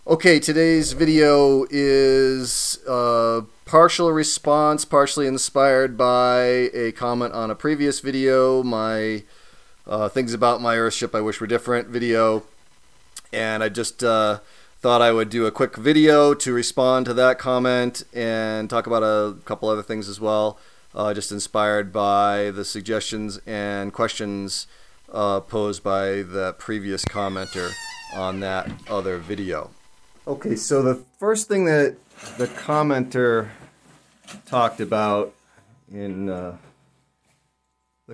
Okay, today's video is partial response, partially inspired by a comment on a previous video, my things about my Earthship I wish were different video, and I just thought I would do a quick video to respond to that comment and talk about a couple other things as well, just inspired by the suggestions and questions posed by the previous commenter on that other video. Okay, so the first thing that the commenter talked about in the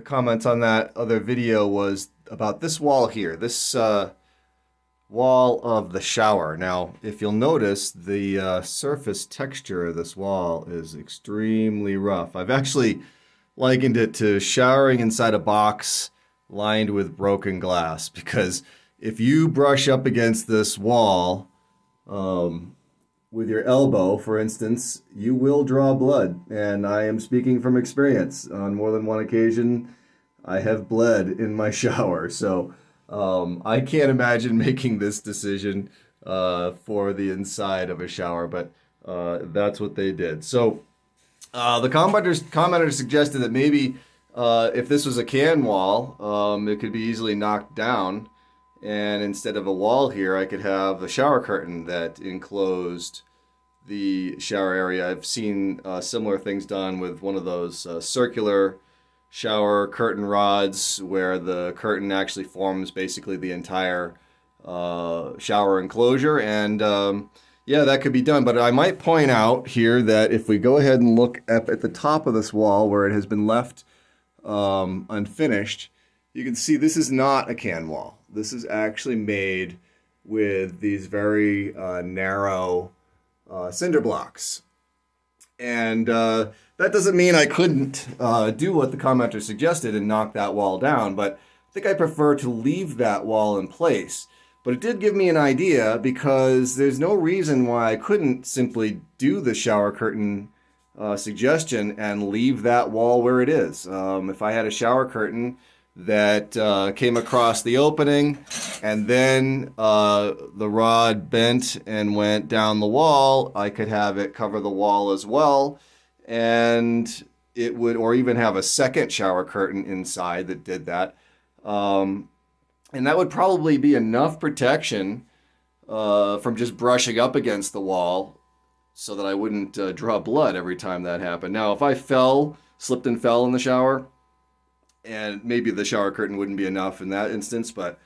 comments on that other video was about this wall here, this wall of the shower. Now, if you'll notice, the surface texture of this wall is extremely rough. I've actually likened it to showering inside a box lined with broken glass, because if you brush up against this wall with your elbow, for instance, you will draw blood. And I am speaking from experience. On more than one occasion, I have bled in my shower. So I can't imagine making this decision for the inside of a shower, but that's what they did. So the commenter suggested that maybe if this was a can wall, it could be easily knocked down. And instead of a wall here, I could have the shower curtain that enclosed the shower area. I've seen similar things done with one of those circular shower curtain rods where the curtain actually forms basically the entire shower enclosure. And yeah, that could be done. But I might point out here that if we go ahead and look up at the top of this wall where it has been left unfinished, you can see this is not a can wall. This is actually made with these very narrow cinder blocks. And that doesn't mean I couldn't do what the commenter suggested and knock that wall down, but I think I prefer to leave that wall in place. But it did give me an idea, because there's no reason why I couldn't simply do the shower curtain suggestion and leave that wall where it is. If I had a shower curtain that came across the opening, and then the rod bent and went down the wall, I could have it cover the wall as well, and it would, or even have a second shower curtain inside that did that, and that would probably be enough protection from just brushing up against the wall so that I wouldn't draw blood every time that happened. Now, if I slipped and fell in the shower, and maybe the shower curtain wouldn't be enough in that instance, but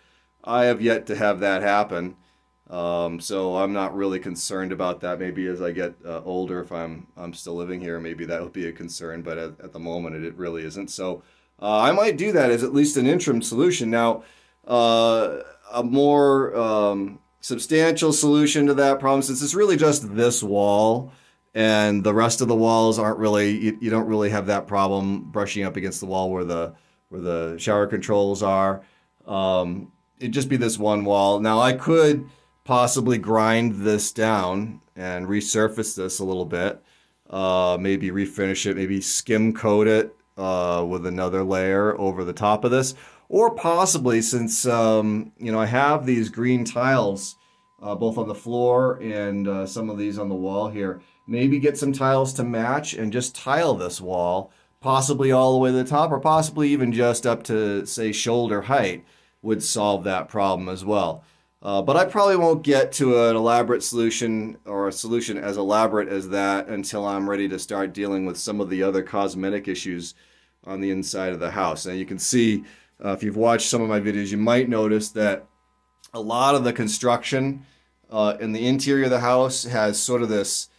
I have yet to have that happen. So I'm not really concerned about that. Maybe as I get older, if I'm still living here, maybe that would be a concern, but at the moment it really isn't. So I might do that as at least an interim solution. Now, a more substantial solution to that problem, since it's really just this wall, and the rest of the walls aren't really, you don't really have that problem brushing up against the wall where the shower controls are. It'd just be this one wall. Now, I could possibly grind this down and resurface this a little bit, maybe refinish it, maybe skim coat it with another layer over the top of this, or possibly, since you know, I have these green tiles both on the floor and some of these on the wall here, maybe get some tiles to match and just tile this wall, possibly all the way to the top, or possibly even just up to, say, shoulder height would solve that problem as well. But I probably won't get to an elaborate solution, or a solution as elaborate as that, until I'm ready to start dealing with some of the other cosmetic issues on the inside of the house. Now, you can see, if you've watched some of my videos, you might notice that a lot of the construction in the interior of the house has sort of this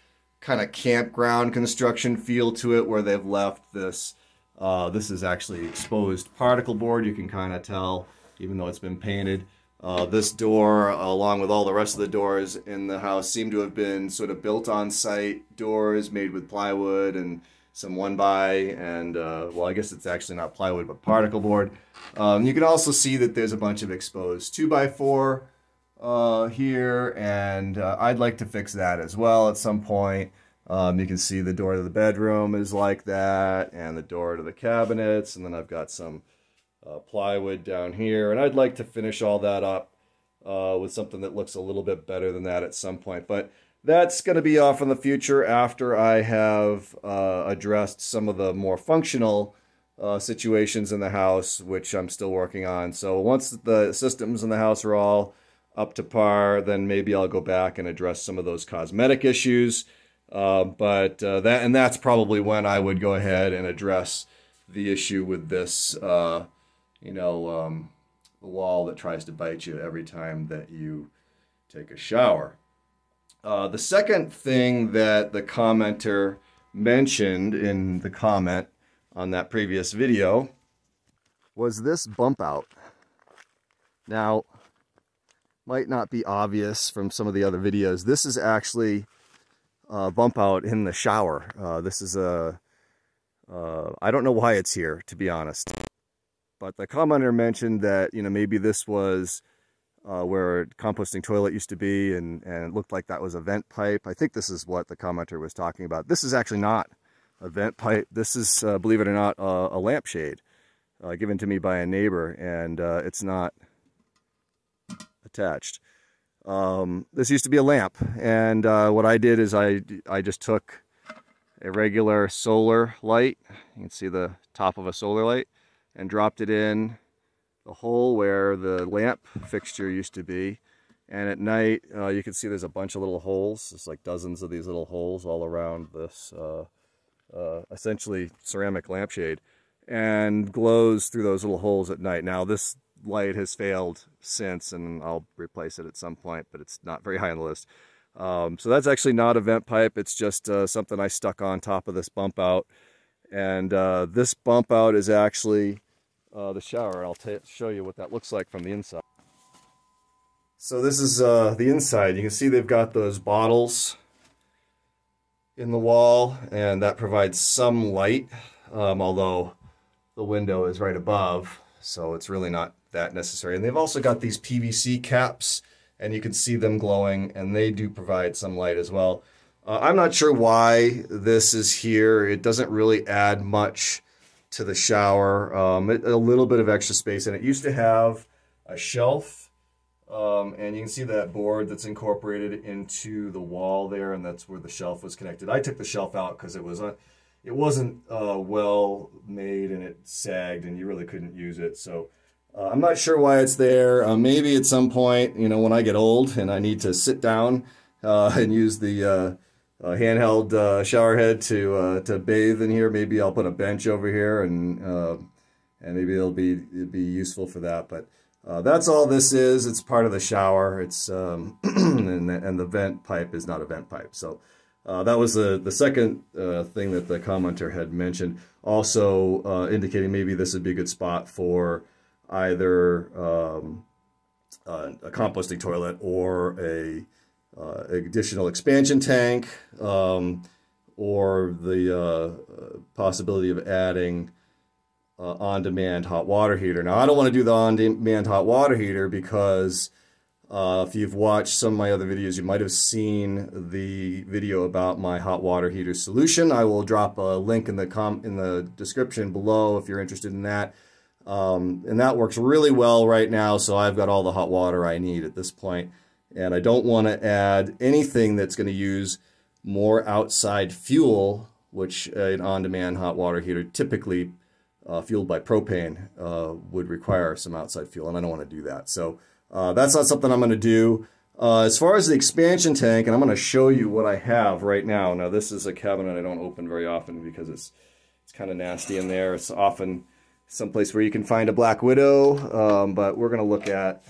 kind of campground construction feel to it, where they've left this, this is actually exposed particle board, you can kind of tell, even though it's been painted. This door, along with all the rest of the doors in the house, seem to have been sort of built on site doors made with plywood and some 1x, and well, I guess it's actually not plywood but particle board. You can also see that there's a bunch of exposed 2x4 here, and I'd like to fix that as well at some point. You can see the door to the bedroom is like that, and the door to the cabinets, and then I've got some plywood down here, and I'd like to finish all that up with something that looks a little bit better than that at some point. But that's going to be off in the future after I have addressed some of the more functional situations in the house, which I'm still working on. So once the systems in the house are all up to par, then maybe I'll go back and address some of those cosmetic issues. But that's probably when I would go ahead and address the issue with this, the wall that tries to bite you every time that you take a shower. The second thing that the commenter mentioned in the comment on that previous video was this bump out. Now, might not be obvious from some of the other videos. This is actually a bump out in the shower. This is I don't know why it's here, to be honest. But the commenter mentioned that, maybe this was where a composting toilet used to be, and it looked like that was a vent pipe. I think this is what the commenter was talking about. This is actually not a vent pipe. This is, believe it or not, a lampshade given to me by a neighbor, and it's not attached. This used to be a lamp, and what I did is I just took a regular solar light. You can see the top of a solar light, and dropped it in the hole where the lamp fixture used to be. And at night, you can see there's a bunch of little holes. There's like dozens of these little holes all around this essentially ceramic lampshade, and glows through those little holes at night. Now this light has failed since, and I'll replace it at some point, but it's not very high on the list. So that's actually not a vent pipe. It's just something I stuck on top of this bump out. And this bump out is actually the shower. I'll show you what that looks like from the inside. So this is the inside. You can see they've got those bottles in the wall, and that provides some light, although the window is right above, so it's really not that necessary. And they've also got these PVC caps, and you can see them glowing, and they do provide some light as well. I'm not sure why this is here. It doesn't really add much to the shower. A little bit of extra space, and it used to have a shelf, and you can see that board that's incorporated into the wall there, and that's where the shelf was connected. I took the shelf out because it wasn't well made, and it sagged, and you really couldn't use it. So I'm not sure why it's there. Maybe at some point, when I get old and I need to sit down and use the handheld shower head to bathe in here, maybe I'll put a bench over here, and maybe it'd be useful for that. But that's all this is. It's part of the shower. It's and the vent pipe is not a vent pipe. So that was the second thing that the commenter had mentioned. Also indicating maybe this would be a good spot for either a composting toilet or a additional expansion tank, or the possibility of adding on-demand hot water heater. Now, I don't want to do the on-demand hot water heater because if you've watched some of my other videos, you might have seen the video about my hot water heater solution. I will drop a link in the description below if you're interested in that. And that works really well right now, so I've got all the hot water I need at this point. And I don't want to add anything that's going to use more outside fuel, which an on-demand hot water heater, typically fueled by propane, would require some outside fuel, and I don't want to do that. So that's not something I'm going to do. As far as the expansion tank, and I'm going to show you what I have right now. Now, this is a cabinet I don't open very often because it's kind of nasty in there. It's often someplace where you can find a Black Widow, but we're going to look at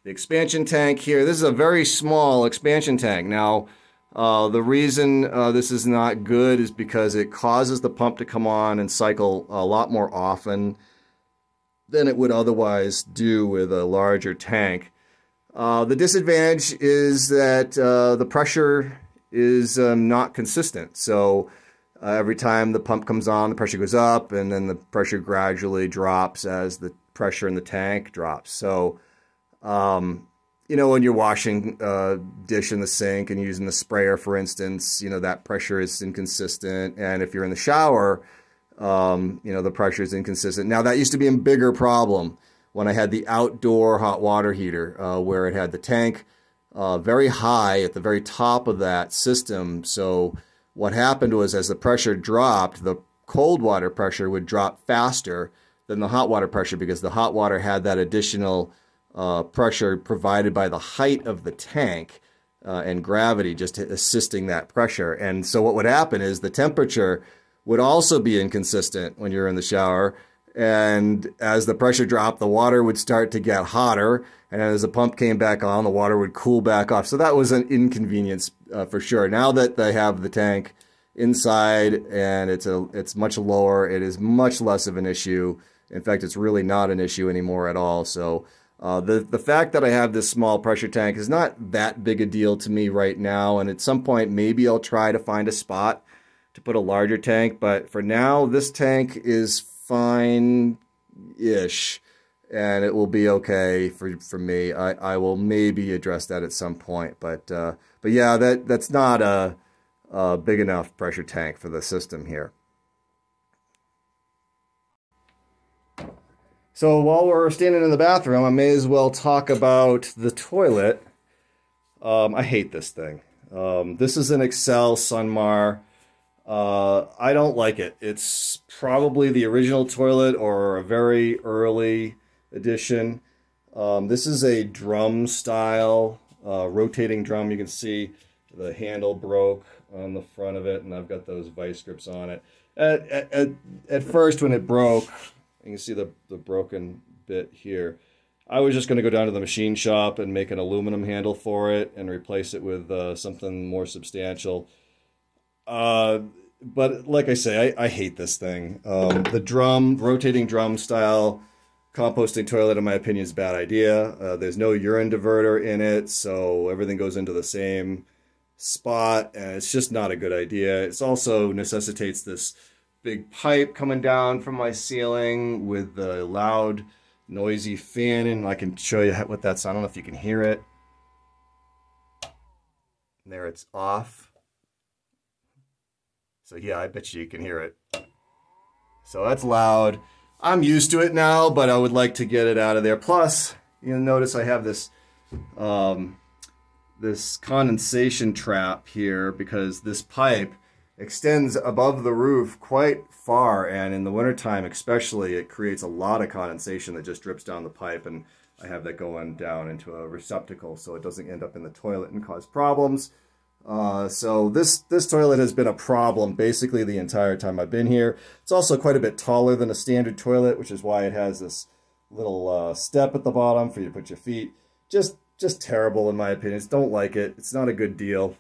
the expansion tank here. This is a very small expansion tank. Now, the reason this is not good is because it causes the pump to come on and cycle a lot more often than it would otherwise do with a larger tank. The disadvantage is that the pressure is not consistent. So every time the pump comes on, the pressure goes up, and then the pressure gradually drops as the pressure in the tank drops. So when you're washing a dish in the sink and using the sprayer, for instance, that pressure is inconsistent. And if you're in the shower, the pressure is inconsistent. Now, that used to be a bigger problem when I had the outdoor hot water heater, where it had the tank very high at the very top of that system. So what happened was, as the pressure dropped, the cold water pressure would drop faster than the hot water pressure, because the hot water had that additional pressure provided by the height of the tank and gravity just assisting that pressure. And so what would happen is the temperature would also be inconsistent when you're in the shower. And as the pressure dropped, the water would start to get hotter. And as the pump came back on, the water would cool back off. So that was an inconvenience for sure. Now that they have the tank inside and it's much lower, it is much less of an issue. In fact, it's really not an issue anymore at all. So the fact that I have this small pressure tank is not that big a deal to me right now. And at some point, maybe I'll try to find a spot to put a larger tank. But for now, this tank is fine-ish, and it will be okay for me. I will maybe address that at some point. But yeah, that's not a big enough pressure tank for the system here. So while we're standing in the bathroom, I may as well talk about the toilet. I hate this thing. This is an Excel Sunmar. I don't like it. It's probably the original toilet or a very early edition. This is a drum style, rotating drum. You can see the handle broke on the front of it, and I've got those vice grips on it. At first, when it broke, you can see the broken bit here. I was just going to go down to the machine shop and make an aluminum handle for it and replace it with something more substantial. But like I say, I hate this thing. The rotating drum style composting toilet, in my opinion, is a bad idea. There's no urine diverter in it, so everything goes into the same spot, and it's just not a good idea. It also necessitates this big pipe coming down from my ceiling with the loud, noisy fan, and I can show you what that's. I don't know if you can hear it. There, it's off. So yeah, I bet you can hear it. So that's loud. I'm used to it now, but I would like to get it out of there. Plus, you'll notice I have this this condensation trap here, because this pipe extends above the roof quite far, and in the wintertime especially, it creates a lot of condensation that just drips down the pipe, and I have that going down into a receptacle so it doesn't end up in the toilet and cause problems. So this toilet has been a problem basically the entire time I've been here. It's also quite a bit taller than a standard toilet, which is why it has this little step at the bottom for you to put your feet. Just terrible in my opinion. Don't like it. It's not a good deal.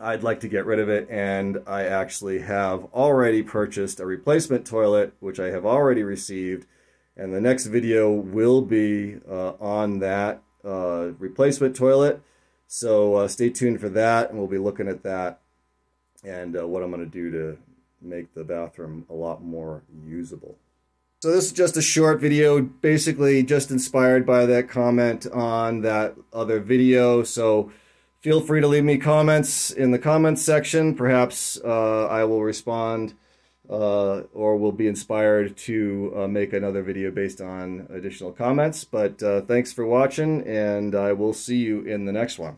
I'd like to get rid of it, and I actually have already purchased a replacement toilet, which I have already received, and the next video will be on that replacement toilet. So stay tuned for that, and we'll be looking at that and what I'm going to do to make the bathroom a lot more usable. So this is just a short video, basically just inspired by that comment on that other video. So feel free to leave me comments in the comments section. Perhaps I will respond or will be inspired to make another video based on additional comments. But thanks for watching, and I will see you in the next one.